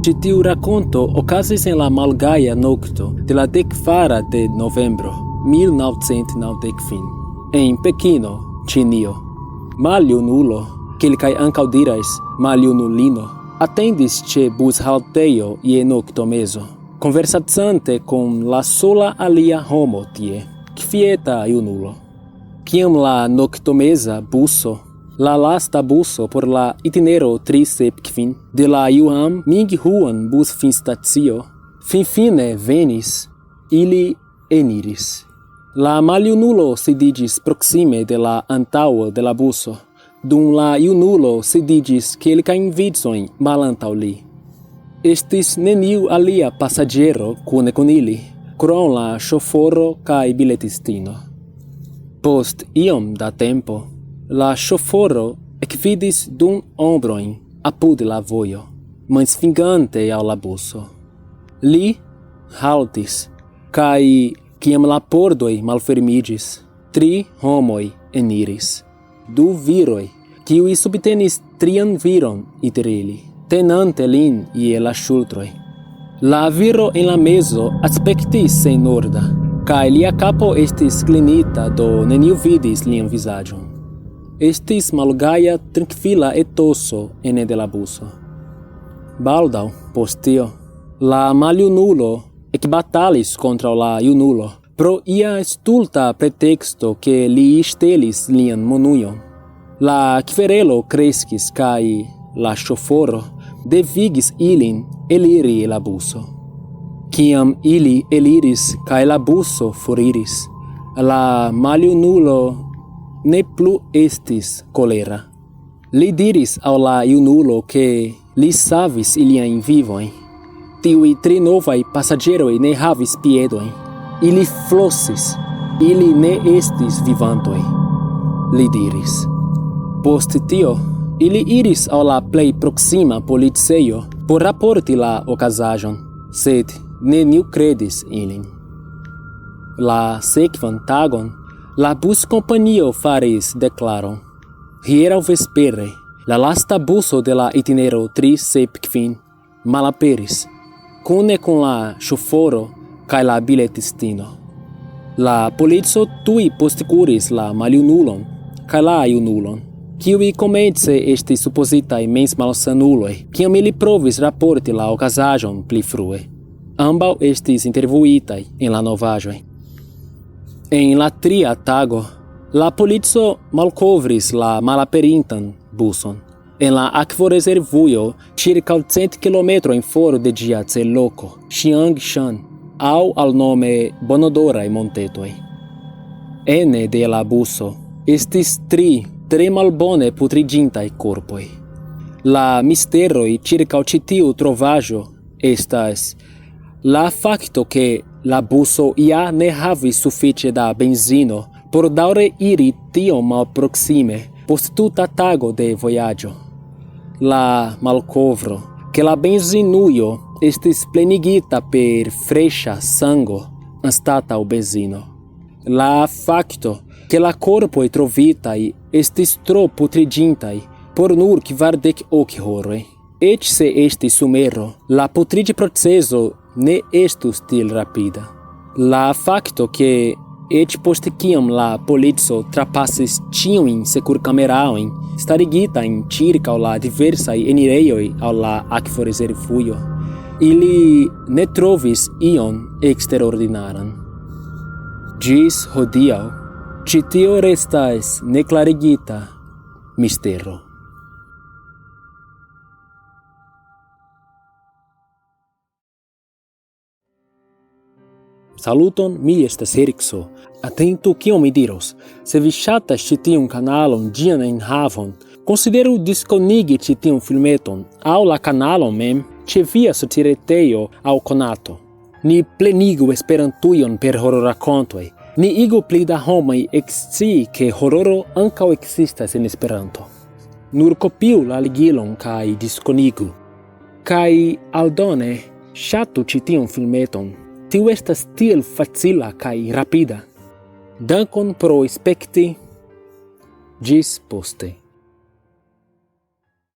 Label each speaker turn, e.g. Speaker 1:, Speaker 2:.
Speaker 1: Ĉi tiu rakonto okazis en la malgaja nokto de la 10 de novembro 1990 en Pekino, Ĉinio. Maljunulo, kelkaj ankaŭ diras maljunulino, atendis ĉe bushaltejo je noktomezo, konversacante kun la sola alia homo tie, kvieta junulo. Kiam la noktomeza buso, la lasta buso por la itinero 375 de la Yuan Minghuan busfinstacio, finfine venis, ili eniris. La maljunulo sidigis proksime de la antaŭo de la buso, dum la junulo sidigis kelkajn vicojn malantaŭ li. Estis neniu alia pasaĝero kune kun ili, krom la ŝoforo kaj biletistino. Post iom da tempo, la ŝoforo ekvidis du ombrojn apud la vojo, mansfingante al la buso. Li haltis, kaj kiam la pordoj malfermiĝis, 3 homoj eniris. 2 viroj, kiuj subtenis 3 viron inter ili, tenante lin je la ŝultroj. La viro en la mezo aspektis senorda, kaj lia kapo estis klinita, do neniu vidis lian vizaĝon. Estis malgaja, trankvila etoso ene de la buso. Baldaŭ post tio, la maljunulo ekbatalis kontraŭ la junulo pro ia stulta preteksto ke li ŝtelis lian monujon. La kverelo kreskis kaj la ŝoforo devigis ilin eliri la buso. Kiam ili eliris kaj la buso foriris, la maljunulo ne plu estis kolera. Li diris al la junulo ke li savis iliajn vivojn. Tiuj 3 novaj pasaĝeroj ne havis piedojn. Ili flosis, ili ne estis vivantoj, li diris. Post tio, ili iris al la plej proksima policejo por raporti la okazaĵon, sed neniu kredis ilin. La sekvan tagon, la buskompanio faris deklaron. Hieraŭ vespere, la lasta buso de la itinero 375 malaperis, kune kun la ŝoforo kaj la biletistino. La polico tuj postkuris la maljunulon kaj la junulon, kiuj komence estis supozitaj mensmalsanuloj, kiam ili provis raporti la okazaĵon pli frue. Ambaŭ estis intervjuitaj en la novaĵoj. En la 3. tago, la polico malkovris la malaperintan buson en la akvorezervujo ĉirkaŭ 100 kilometrojn for de ĝia celloko, Xiangshan, aŭ alnome Bonodoraj montetoj. Ene de la buso estis 3 tre malbone putriĝintaj korpoj. La misteroj ĉirkaŭ ĉi tiu trovaĵo estas la fakto ke la buso ja ne havis sufiĉe da benzino por daŭre iri tiom malproksime post tuta tago de vojaĝo. La malkovro ke la benzinujo estis plenigita per freŝa sango anstataŭ benzino. La fakto ke la korpoj trovitaj estis tro putriĝintaj por nur 48 horoj. Eĉ se estis somero, la putriĝprocezo ne estus tiel rapida. La fakto ke eĉ post kiam la polico trapasis ĉiujn sekurkameraojn starigitajn ĉirkaŭ la diversaj enirejoj al la akvorezervujo, ili ne trovis ion eksterordinaran. Ĝis hodiaŭ, ĉi tio restas neklarigita mistero. Saluton, mi estas Erikso. Atentu kion mi diros. Se vi ŝatas ĉi tiun kanalon, ĝian enhavon, konsideru diskonigi ĉi tiun filmeton aŭ la kanalon mem ĉe via sociretejo aŭ konato. Ni plenigu Esperantujon per hororrakontoj. Ni igu pli da homoj ekscii ke hororo ankaŭ ekzistas en Esperanto. Nur kopiu la ligilon kaj diskonigu. Kaj aldone ŝatu ĉi tiun filmeton. Tiu estas tiel facila kaj rapida. Dankon pro spekti. Ĝis poste.